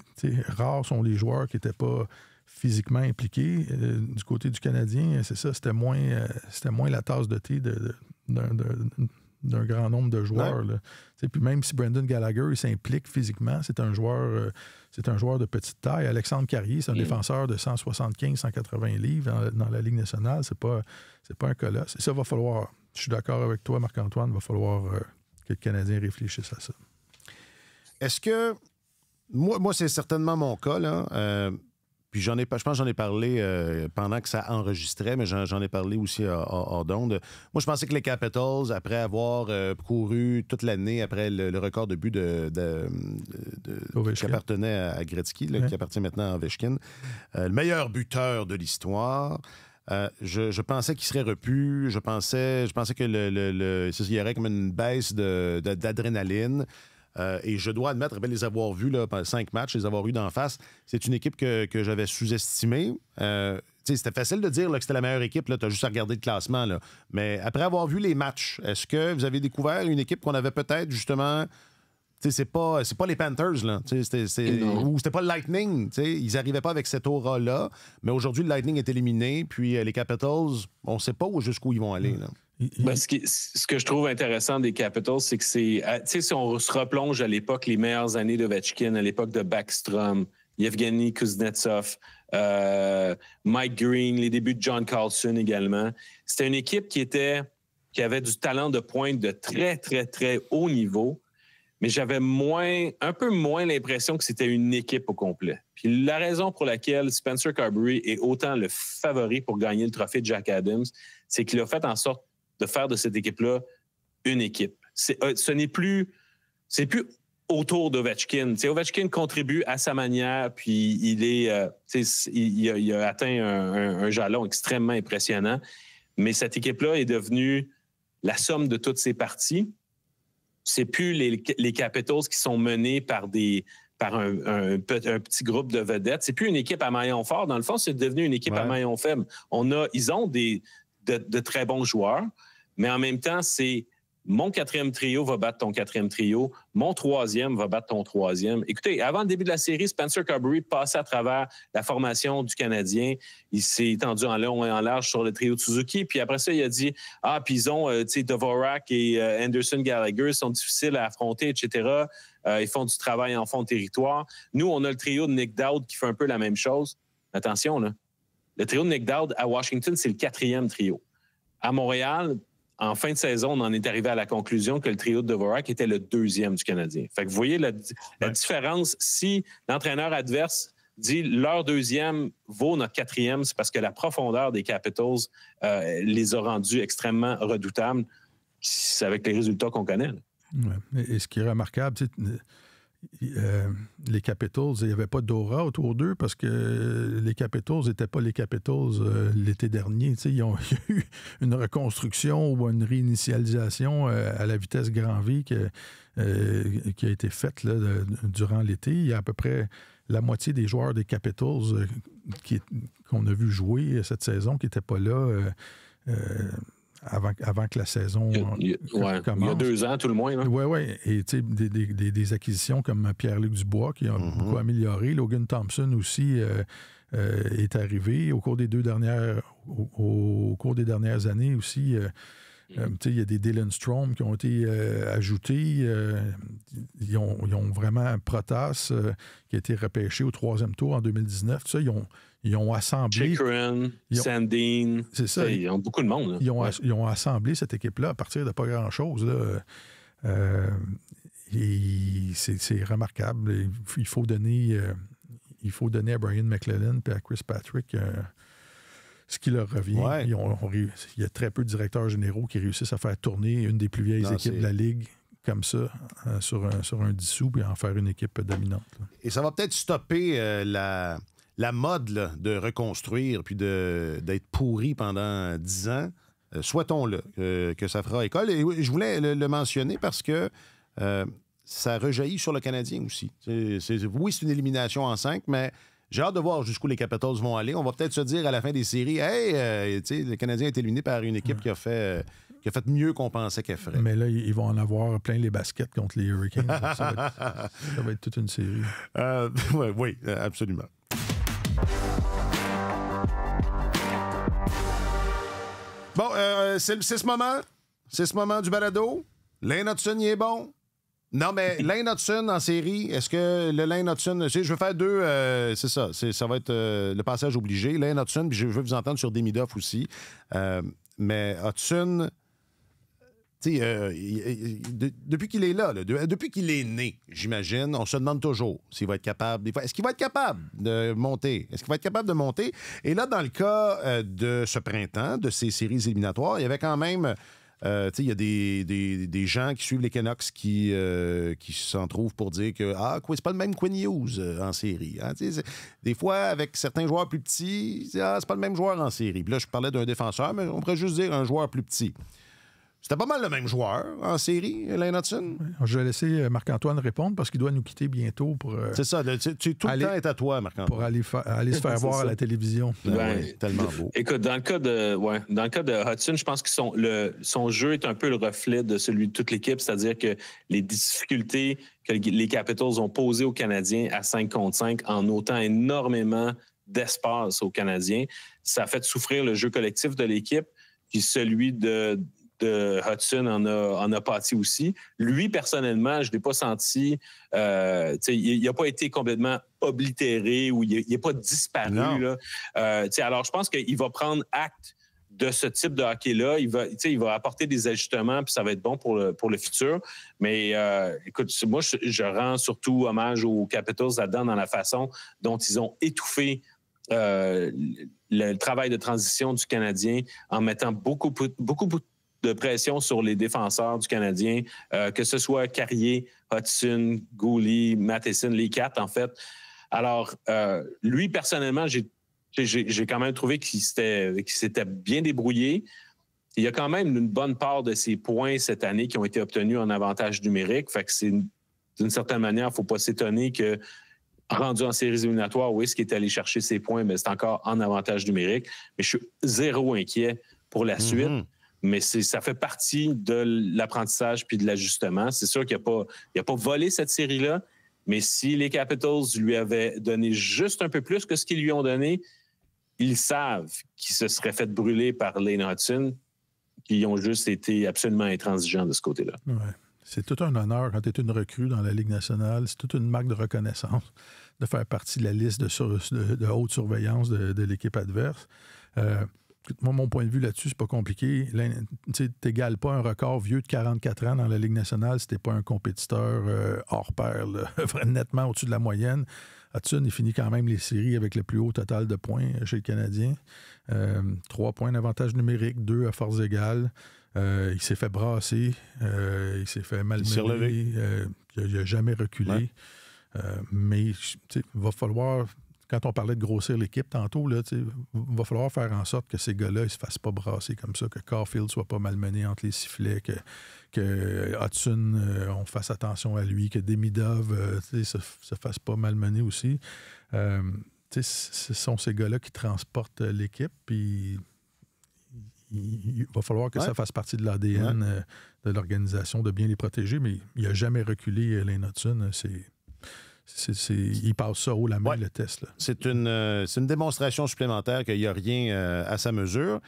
Speaker 2: rares sont les joueurs qui n'étaient pas physiquement impliqués. Du côté du Canadien, c'est ça, c'était moins la tasse de thé d'un grand nombre de joueurs. Ouais. Puis même si Brendan Gallagher il s'implique physiquement, c'est un joueur de petite taille. Alexandre Carrier, c'est un défenseur de 175-180 livres dans la Ligue nationale. C'est pas un colosse. Et ça va falloir, je suis d'accord avec toi, Marc-Antoine, il va falloir que le Canadien réfléchisse à ça.
Speaker 1: Est-ce que... Moi c'est certainement mon cas, là. Puis je pense que j'en ai parlé pendant que ça enregistrait, mais j'en ai parlé aussi hors d'onde. Moi, je pensais que les Capitals, après avoir couru toute l'année après le record de but qui appartenait à Gretzky, là, qui appartient maintenant à Ovechkin, le meilleur buteur de l'histoire, je pensais qu'il serait repu. Je pensais que il y aurait comme une baisse d'adrénaline. Et je dois admettre, après les avoir vus, là, 5 matchs, les avoir eus d'en face, c'est une équipe que j'avais sous-estimée. C'était facile de dire là, que c'était la meilleure équipe, tu as juste à regarder le classement. Là. Mais après avoir vu les matchs, est-ce que vous avez découvert une équipe qu'on avait peut-être justement... c'est pas les Panthers, là. Ou c'était pas le Lightning. Ils n'arrivaient pas avec cette aura-là. Mais aujourd'hui, le Lightning est éliminé. Puis les Capitals, on ne sait pas jusqu'où ils vont aller. Là.
Speaker 3: Ben, ce que je trouve intéressant des Capitals, c'est que si on se replonge à l'époque, les meilleures années d'Ovechkin, à l'époque de Backstrom, Yevgeny Kuznetsov, Mike Green, les débuts de John Carlson également, c'était une équipe qui avait du talent de pointe de très, très, très haut niveau, mais j'avais un peu moins l'impression que c'était une équipe au complet. Puis la raison pour laquelle Spencer Carbery est autant le favori pour gagner le trophée de Jack Adams, c'est qu'il a fait en sorte de faire de cette équipe-là une équipe. Ce n'est plus autour d'Ovechkin. Ovechkin contribue à sa manière, puis il a atteint un jalon extrêmement impressionnant. Mais cette équipe-là est devenue la somme de toutes ses parties. C'est plus les Capitals qui sont menés par un petit groupe de vedettes. C'est plus une équipe à maillon fort. Dans le fond, c'est devenu une équipe à maillon faible. Ils ont de très bons joueurs, mais en même temps, c'est mon 4e trio va battre ton 4e trio, mon 3e va battre ton 3e. Écoutez, avant le début de la série, Spencer Carbery passait à travers la formation du Canadien. Il s'est étendu en long et en large sur le trio de Suzuki. Puis après ça, il a dit « puis ils ont, Dvorak et Anderson Gallagher sont difficiles à affronter, etc. Ils font du travail en fond de territoire. Nous, on a le trio de Nick Dowd qui fait un peu la même chose. » Attention, là. Le trio de Nick Dowd à Washington, c'est le 4e trio. À Montréal, en fin de saison, on en est arrivé à la conclusion que le trio de Dvorak était le 2e du Canadien. Fait que vous voyez la différence. Si l'entraîneur adverse dit leur 2e vaut notre 4e, c'est parce que la profondeur des Capitals les a rendus extrêmement redoutables. C'est avec les résultats qu'on connaît.
Speaker 2: Ouais. Et ce qui est remarquable, les Capitals, il n'y avait pas d'aura autour d'eux parce que les Capitals n'étaient pas les Capitals l'été dernier. Il y a eu une reconstruction ou une réinitialisation à la vitesse grand V qui a été faite là, durant l'été. Il y a à peu près la moitié des joueurs des Capitals qu'on a vu jouer cette saison qui n'étaient pas là avant que la saison commence. Il
Speaker 3: y a 2 ans, tout le moins.
Speaker 2: Oui. Et des acquisitions comme Pierre-Luc Dubois, qui a beaucoup amélioré. Logan Thompson aussi est arrivé. Au cours des dernières années aussi, Il y a des Dylan Strome qui ont été ajoutés. Ils ont vraiment un Protas qui a été repêché au 3e tour en 2019. Tout ça, ils ont assemblé...
Speaker 3: Chickeren, Sandin.
Speaker 2: C'est ça.
Speaker 3: Ils ont beaucoup de monde.
Speaker 2: Ils ont assemblé cette équipe-là à partir de pas grand-chose. Et c'est remarquable. Il faut donner à Brian McClellan et à Chris Patrick ce qui leur revient.
Speaker 1: Ouais.
Speaker 2: Il y a très peu de directeurs généraux qui réussissent à faire tourner une des plus vieilles équipes de la Ligue comme ça, sur un dissous, et en faire une équipe dominante. Là.
Speaker 1: Et ça va peut-être stopper la mode là, de reconstruire puis d'être pourri pendant 10 ans. Souhaitons-le que ça fera école. Et je voulais le mentionner parce que ça rejaillit sur le Canadien aussi. Oui, c'est une élimination en 5, mais j'ai hâte de voir jusqu'où les Capitals vont aller. On va peut-être se dire à la fin des séries, hey, le Canadien est éliminé par une équipe qui a fait mieux qu'on pensait qu'elle ferait.
Speaker 2: Mais là, ils vont en avoir plein les baskets contre les Hurricanes. Ça va être toute une série.
Speaker 1: Oui, absolument. Bon, c'est ce moment. C'est ce moment du balado. Lane Hutson, il est bon. Non, mais Lane Hutson en série, est-ce que le Lane Hutson... Je veux faire 2... c'est ça. Ça va être le passage obligé. Lane Hutson, puis je veux vous entendre sur Demidov aussi. Mais Hutson... depuis qu'il est là, depuis qu'il est né, j'imagine, on se demande toujours s'il va être capable. Est-ce qu'il va être capable de monter? Est-ce qu'il va être capable de monter? Et là, dans le cas de ce printemps, de ces séries éliminatoires, il y avait quand même... il y a des gens qui suivent les Canucks qui s'en trouvent pour dire que c'est pas le même Quinn Hughes en série. Hein? Des fois, avec certains joueurs plus petits, c'est pas le même joueur en série. Puis là, je parlais d'un défenseur, mais on pourrait juste dire un joueur plus petit. C'était pas mal le même joueur en série, Lane Hutson.
Speaker 2: Je vais laisser Marc-Antoine répondre parce qu'il doit nous quitter bientôt pour...
Speaker 1: c'est ça, tout le temps est à toi, Marc-Antoine.
Speaker 2: Pour aller se faire voir à la télévision.
Speaker 1: Tellement beau.
Speaker 3: Écoute, dans le cas de Hutson, je pense que son jeu est un peu le reflet de celui de toute l'équipe, c'est-à-dire que les difficultés que les Capitals ont posées aux Canadiens à 5 contre 5 en ôtant énormément d'espace aux Canadiens, ça a fait souffrir le jeu collectif de l'équipe, puis celui de Hutson en a pâti aussi. Lui, personnellement, je ne l'ai pas senti... il n'a pas été complètement oblitéré ou il n'est pas disparu. Là. Alors, je pense qu'il va prendre acte de ce type de hockey-là. Il va apporter des ajustements, puis ça va être bon pour le futur. Mais écoute, moi, je rends surtout hommage aux Capitals là-dedans dans la façon dont ils ont étouffé le travail de transition du Canadien en mettant beaucoup de pression sur les défenseurs du Canadien, que ce soit Carrier, Hutson, Gouli, Matheson, les 4, en fait. Alors, lui, personnellement, j'ai quand même trouvé qu'il s'était bien débrouillé. Il y a quand même une bonne part de ses points cette année qui ont été obtenus en avantage numérique. Fait que d'une certaine manière, il ne faut pas s'étonner que, rendu en séries éliminatoires, oui, ce qui est allé chercher ses points, mais c'est encore en avantage numérique. Mais je suis zéro inquiet pour la suite. Mais ça fait partie de l'apprentissage puis de l'ajustement. C'est sûr qu'il n'a pas volé cette série-là, mais si les Capitals lui avaient donné juste un peu plus que ce qu'ils lui ont donné, ils savent qu'ils se seraient fait brûler par Lane Hutson, qui ont juste été absolument intransigeants de ce côté-là.
Speaker 2: Ouais. C'est tout un honneur quand tu es une recrue dans la Ligue nationale. C'est toute une marque de reconnaissance de faire partie de la liste de haute surveillance de l'équipe adverse. Moi, mon point de vue là-dessus, c'est pas compliqué. Tu n'égales pas un record vieux de 44 ans dans la Ligue nationale si tu n'es pas un compétiteur hors pair, nettement au-dessus de la moyenne. Hutson, il finit quand même les séries avec le plus haut total de points chez le Canadien. 3 points d'avantage numérique, 2 à force égale. Il s'est fait brasser, il s'est fait malmener, il n'a jamais reculé. Ouais. Mais il va falloir... Quand on parlait de grossir l'équipe tantôt, là, il va falloir faire en sorte que ces gars-là ne se fassent pas brasser comme ça, que Caulfield ne soit pas malmené entre les sifflets, que Hutson, on fasse attention à lui, que Demidov se fasse pas malmener aussi. Ce sont ces gars-là qui transportent l'équipe, puis il va falloir que ça fasse partie de l'ADN de l'organisation, de bien les protéger, mais il n'a jamais reculé, Lane Hutson. Il passe ça haut la main, le test. Là.
Speaker 1: C'est une démonstration supplémentaire qu'il n'y a rien à sa mesure.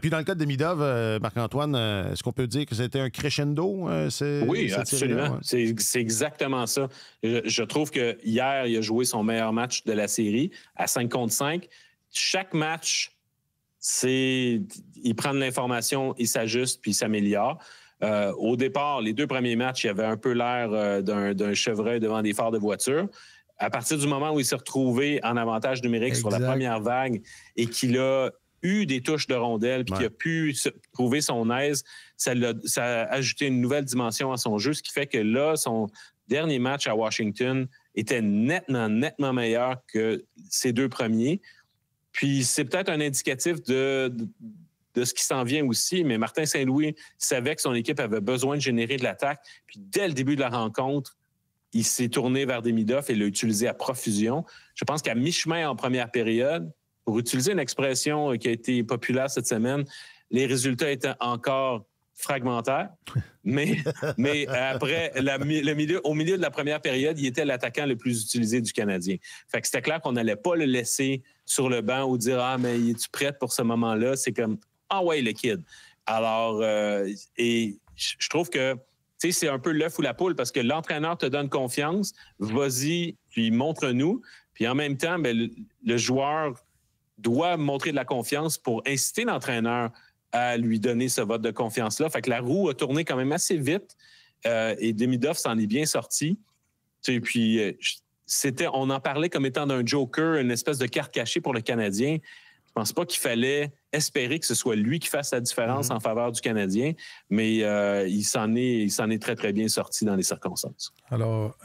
Speaker 1: Puis dans le cas de Demidov, Marc-Antoine, est-ce qu'on peut dire que c'était un crescendo?
Speaker 3: Oui, absolument. Ouais. C'est exactement ça. Je trouve que hier, il a joué son meilleur match de la série à 5 contre 5. Chaque match, il prend de l'information, il s'ajuste puis il s'améliore. Au départ, les 2 premiers matchs, il avait un peu l'air d'un chevreuil devant des phares de voiture. À partir du moment où il s'est retrouvé en avantage numérique sur la première vague et qu'il a eu des touches de rondelles puis qu'il a pu trouver son aise, ça a ajouté une nouvelle dimension à son jeu, ce qui fait que là, son dernier match à Washington était nettement meilleur que ses 2 premiers. Puis c'est peut-être un indicatif de ce qui s'en vient aussi, mais Martin Saint-Louis savait que son équipe avait besoin de générer de l'attaque. Puis dès le début de la rencontre, il s'est tourné vers Demidov et l'a utilisé à profusion. Je pense qu'à mi-chemin en première période, pour utiliser une expression qui a été populaire cette semaine, les résultats étaient encore fragmentaires, mais après, au milieu de la première période, il était l'attaquant le plus utilisé du Canadien. Fait que c'était clair qu'on n'allait pas le laisser sur le banc ou dire « Ah, mais es-tu prête pour ce moment-là? » C'est comme « Ah ouais, le kid. » Alors, et je trouve que c'est un peu l'œuf ou la poule parce que l'entraîneur te donne confiance, vas-y, puis montre-nous. Puis en même temps, le joueur doit montrer de la confiance pour inciter l'entraîneur à lui donner ce vote de confiance-là. Fait que la roue a tourné quand même assez vite et Demidov s'en est bien sorti. Et puis, on en parlait comme étant d'un joker, une espèce de carte cachée pour le Canadien. Je pense pas qu'il fallait espérer que ce soit lui qui fasse la différence en faveur du Canadien, mais il s'en est très, très bien sorti dans les circonstances.
Speaker 2: Alors,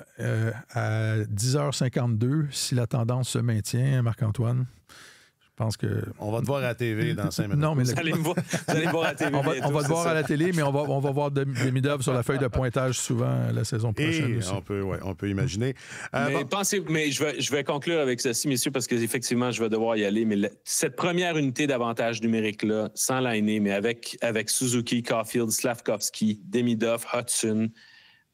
Speaker 2: à 10h52, si la tendance se maintient, Marc-Antoine, je pense que...
Speaker 1: On va te voir à la TV dans 5 minutes.
Speaker 2: Non, mais
Speaker 3: vous allez me voir à la TV.
Speaker 2: On va te voir à la télé, mais on va voir Demidov sur la feuille de pointage souvent la saison prochaine aussi.
Speaker 1: On peut imaginer.
Speaker 3: Mais je vais conclure avec ceci, messieurs, parce qu'effectivement, je vais devoir y aller. Mais cette première unité d'avantage numérique-là, sans Lainé, mais avec Suzuki, Caulfield, Slavkovski, Demidov, Hudson,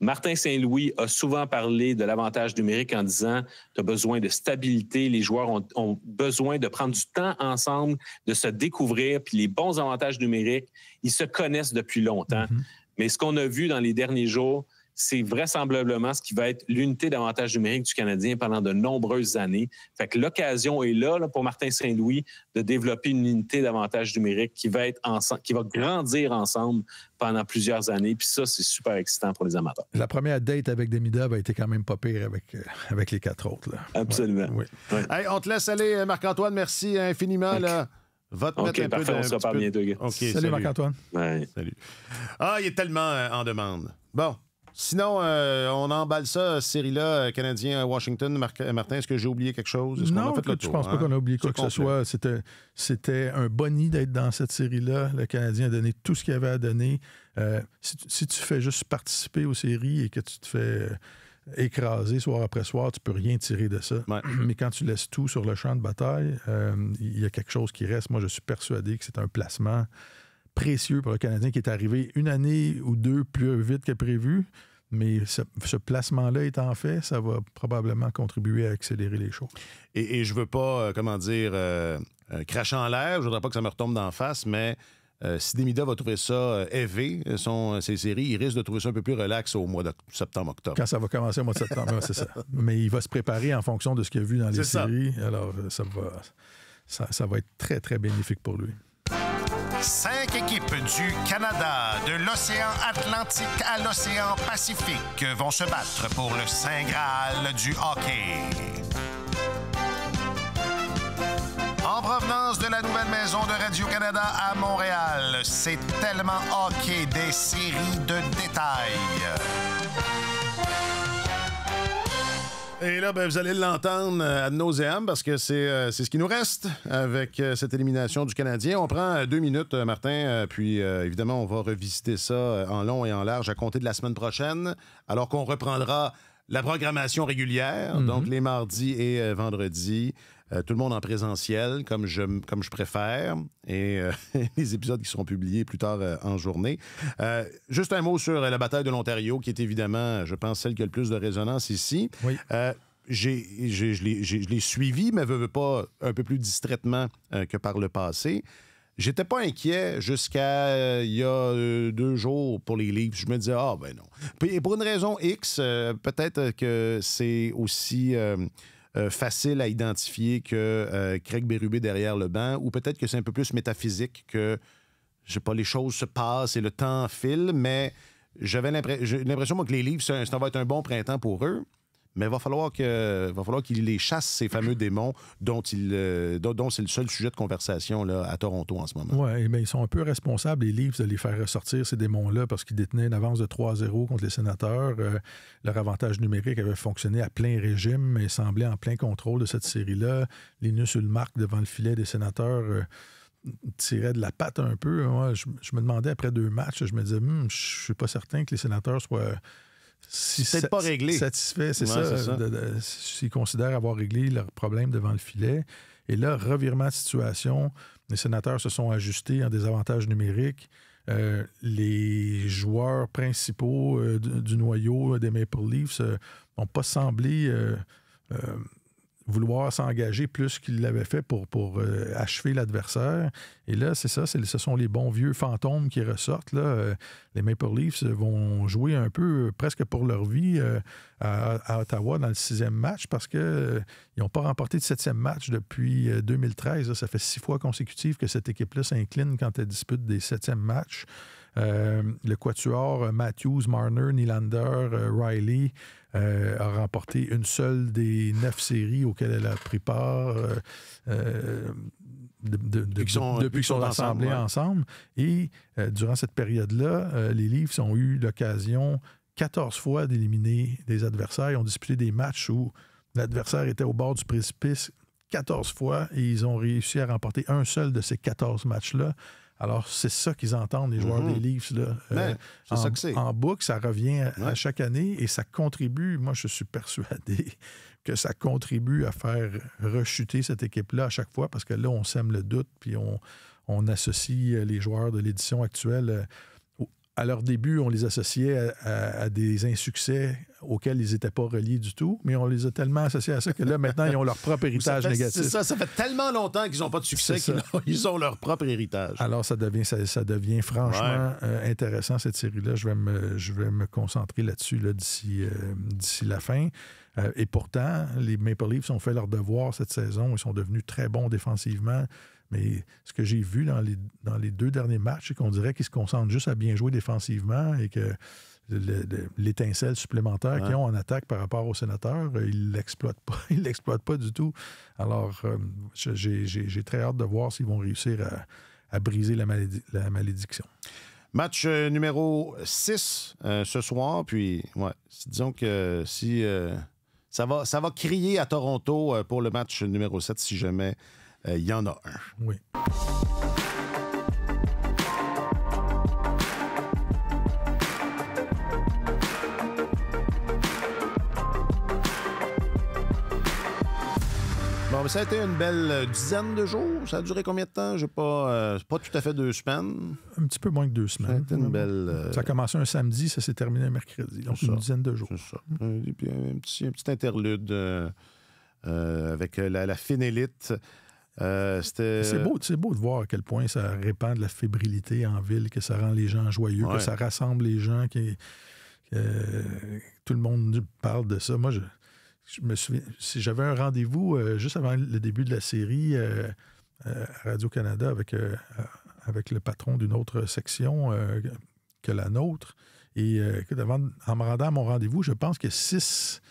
Speaker 3: Martin Saint-Louis a souvent parlé de l'avantage numérique en disant « tu as besoin de stabilité, les joueurs ont besoin de prendre du temps ensemble, de se découvrir, puis les bons avantages numériques, ils se connaissent depuis longtemps. Mais ce qu'on a vu dans les derniers jours, c'est vraisemblablement ce qui va être l'unité d'avantage numérique du Canadien pendant de nombreuses années. Fait que l'occasion est là pour Martin Saint-Louis de développer une unité d'avantage numérique qui va grandir ensemble pendant plusieurs années. Puis ça, c'est super excitant pour les amateurs.
Speaker 2: La première date avec Demidov a été quand même pas pire avec les 4 autres. Là.
Speaker 3: Absolument.
Speaker 2: Ouais.
Speaker 1: Hey, on te laisse aller, Marc-Antoine. Merci infiniment.
Speaker 3: Okay.
Speaker 1: Là. Va te mettre un
Speaker 3: parfait,
Speaker 1: peu
Speaker 3: on se reparle bientôt, gars.
Speaker 1: Okay,
Speaker 2: salut Marc-Antoine.
Speaker 3: Ouais.
Speaker 1: Salut. Il est tellement en demande. Bon. Sinon, on emballe ça, série-là, Canadien-Washington. Martin, est-ce que j'ai oublié quelque chose?
Speaker 2: Non, je ne pense pas qu'on a oublié quoi que ce soit. C'était un boni d'être dans cette série-là. Le Canadien a donné tout ce qu'il avait à donner. Si tu fais juste participer aux séries et que tu te fais écraser soir après soir, tu peux rien tirer de ça.
Speaker 1: Ouais.
Speaker 2: Mais quand tu laisses tout sur le champ de bataille, il y a quelque chose qui reste. Moi, je suis persuadé que c'est un placement précieux pour le Canadien qui est arrivé une année ou 2 plus vite que prévu. Mais ce placement-là étant fait, ça va probablement contribuer à accélérer les choses.
Speaker 1: Et je veux pas, cracher en l'air. Je voudrais pas que ça me retombe d'en face, mais si Demidov va trouver ça élevé, ses séries, il risque de trouver ça un peu plus relax au mois de septembre-octobre.
Speaker 2: Quand ça va commencer au mois de septembre, c'est ça. Mais il va se préparer en fonction de ce qu'il a vu dans les séries. Alors, ça va être très, très bénéfique pour lui.
Speaker 5: 5 équipes du Canada, de l'océan Atlantique à l'océan Pacifique, vont se battre pour le Saint Graal du hockey. En provenance de la nouvelle maison de Radio-Canada à Montréal, c'est tellement hockey, des séries de détails.
Speaker 1: Et là, vous allez l'entendre ad nauseam parce que c'est ce qui nous reste avec cette élimination du Canadien. On prend 2 minutes, Martin, puis évidemment, on va revisiter ça en long et en large à compter de la semaine prochaine, alors qu'on reprendra la programmation régulière, donc les mardis et vendredis. Tout le monde en présentiel, comme je préfère, et les épisodes qui seront publiés plus tard en journée. Juste un mot sur la bataille de l'Ontario, qui est évidemment, je pense, celle qui a le plus de résonance ici.
Speaker 2: Oui.
Speaker 1: Je l'ai suivi, mais veux pas un peu plus distraitement que par le passé. J'étais pas inquiet jusqu'à il y a 2 jours pour les Leafs. Je me disais, ben non. Puis pour une raison X, peut-être que c'est aussi facile à identifier que Craig Berube derrière le banc, ou peut-être que c'est un peu plus métaphysique que, je sais pas, les choses se passent et le temps file, mais j'ai l'impression, moi, que les Leafs, ça va être un bon printemps pour eux. Mais il va falloir qu'il les chasse, ces fameux démons dont c'est le seul sujet de conversation là, à Toronto en ce moment.
Speaker 2: Oui, mais ils sont un peu responsables, les Leafs, de les faire ressortir, ces démons-là, parce qu'ils détenaient une avance de 3-0 contre les Sénateurs. Leur avantage numérique avait fonctionné à plein régime, mais semblait en plein contrôle de cette série-là. Linus Ullmark, devant le filet des Sénateurs, tirait de la patte un peu. Moi, je me demandais, après 2 matchs, je me disais, je suis pas certain que les Sénateurs soient...
Speaker 1: peut-être pas réglé.
Speaker 2: Satisfait, c'est ça. S'ils considèrent avoir réglé leurs problèmes devant le filet. Et là, revirement de situation, les Sénateurs se sont ajustés en désavantage numérique. Les joueurs principaux du noyau des Maple Leafs n'ont pas semblé vouloir s'engager plus qu'ils l'avaient fait pour achever l'adversaire. Et là, c'est ça, ce sont les bons vieux fantômes qui ressortent. Là. Les Maple Leafs vont jouer un peu, presque pour leur vie, à Ottawa dans le 6e match, parce qu'ils n'ont pas remporté de 7e match depuis 2013. Là. Ça fait 6 fois consécutives que cette équipe-là s'incline quand elle dispute des 7e matchs. Le quatuor Matthews, Marner, Nylander, Riley a remporté une seule des 9 séries auxquelles elle a pris part depuis qu'ils sont assemblés ensemble. Et durant cette période-là, les Leafs ont eu l'occasion 14 fois d'éliminer des adversaires. Ils ont disputé des matchs où l'adversaire était au bord du précipice 14 fois et ils ont réussi à remporter un seul de ces 14 matchs-là. Alors, c'est ça qu'ils entendent, les joueurs des Leafs. Là.
Speaker 1: C'est ça que c'est.
Speaker 2: En boucle, ça revient à chaque année et ça contribue, moi je suis persuadé que ça contribue à faire rechuter cette équipe-là à chaque fois, parce que là, on sème le doute, puis on associe les joueurs de l'édition actuelle. À leur début, on les associait à des insuccès auxquels ils n'étaient pas reliés du tout, mais on les a tellement associés à ça que là, maintenant, ils ont leur propre héritage négatif.
Speaker 1: C'est ça fait tellement longtemps qu'ils n'ont pas de succès qu'ils ont leur propre héritage.
Speaker 2: Alors, ça devient franchement intéressant, cette série-là. Je vais me concentrer là-dessus d'ici la fin. Et pourtant, les Maple Leafs ont fait leur devoir cette saison. Ils sont devenus très bons défensivement. Mais ce que j'ai vu dans les 2 derniers matchs, c'est qu'on dirait qu'ils se concentrent juste à bien jouer défensivement et que l'étincelle supplémentaire qu'ils ont en attaque par rapport aux Sénateurs, ils ne l'exploitent pas du tout. Alors, j'ai très hâte de voir s'ils vont réussir à briser la malédiction.
Speaker 1: Match numéro 6 ce soir. Puis, disons que si ça va crier à Toronto pour le match numéro 7 si jamais il y en a un.
Speaker 2: Oui.
Speaker 1: Bon, mais ça a été une belle dizaine de jours. Ça a duré combien de temps? J'ai pas tout à fait 2 semaines.
Speaker 2: Un petit peu moins que 2 semaines.
Speaker 1: Ça a été une belle...
Speaker 2: Ça a commencé un samedi, ça s'est terminé un mercredi. Donc, une dizaine de jours.
Speaker 1: C'est ça. Et puis un petit interlude avec la Phénylite.
Speaker 2: C'est beau de voir à quel point ça répand de la fébrilité en ville, que ça rend les gens joyeux, que ça rassemble les gens, que tout le monde parle de ça. Moi, je me souviens, si j'avais un rendez-vous juste avant le début de la série à Radio-Canada avec le patron d'une autre section que la nôtre, et en me rendant à mon rendez-vous, je pense que 6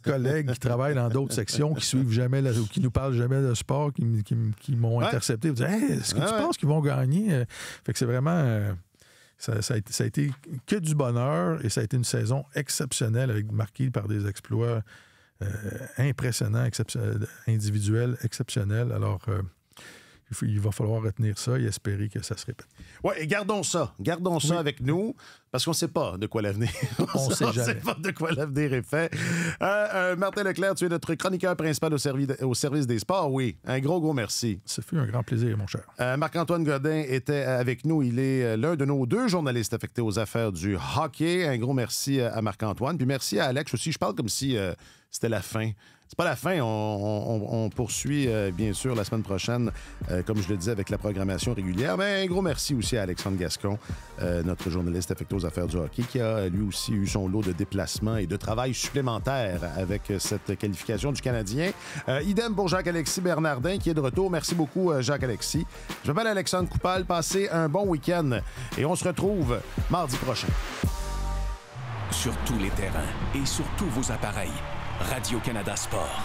Speaker 2: collègues qui travaillent dans d'autres sections, qui suivent jamais, ou qui nous parlent jamais de sport, qui m'ont intercepté. Ils me disent, hey, est-ce que tu penses qu'ils vont gagner? Fait que c'est vraiment... Ça a été que du bonheur et ça a été une saison exceptionnelle, marquée par des exploits impressionnants, individuels, exceptionnels. Alors, il va falloir retenir ça et espérer que ça se répète.
Speaker 1: Oui, et gardons ça avec nous, parce qu'on ne sait pas de quoi l'avenir.
Speaker 2: On ne sait
Speaker 1: pas de quoi l'avenir est fait. Martin Leclerc, tu es notre chroniqueur principal au service des sports. Oui, un gros merci.
Speaker 2: Ça fait un grand plaisir, mon cher.
Speaker 1: Marc-Antoine Godin était avec nous. Il est l'un de nos 2 journalistes affectés aux affaires du hockey. Un gros merci à Marc-Antoine. Puis merci à Alex aussi. Je parle comme si c'était la fin c'est pas la fin. On poursuit, bien sûr, la semaine prochaine, comme je le disais, avec la programmation régulière. Mais un gros merci aussi à Alexandre Gascon, notre journaliste affecté aux affaires du hockey, qui a lui aussi eu son lot de déplacements et de travail supplémentaire avec cette qualification du Canadien. Idem pour Jacques-Alexis Bernardin, qui est de retour. Merci beaucoup, Jacques-Alexis. Je m'appelle Alexandre Coupal. Passez un bon week-end et on se retrouve mardi prochain.
Speaker 6: Sur tous les terrains et sur tous vos appareils, Radio-Canada Sport.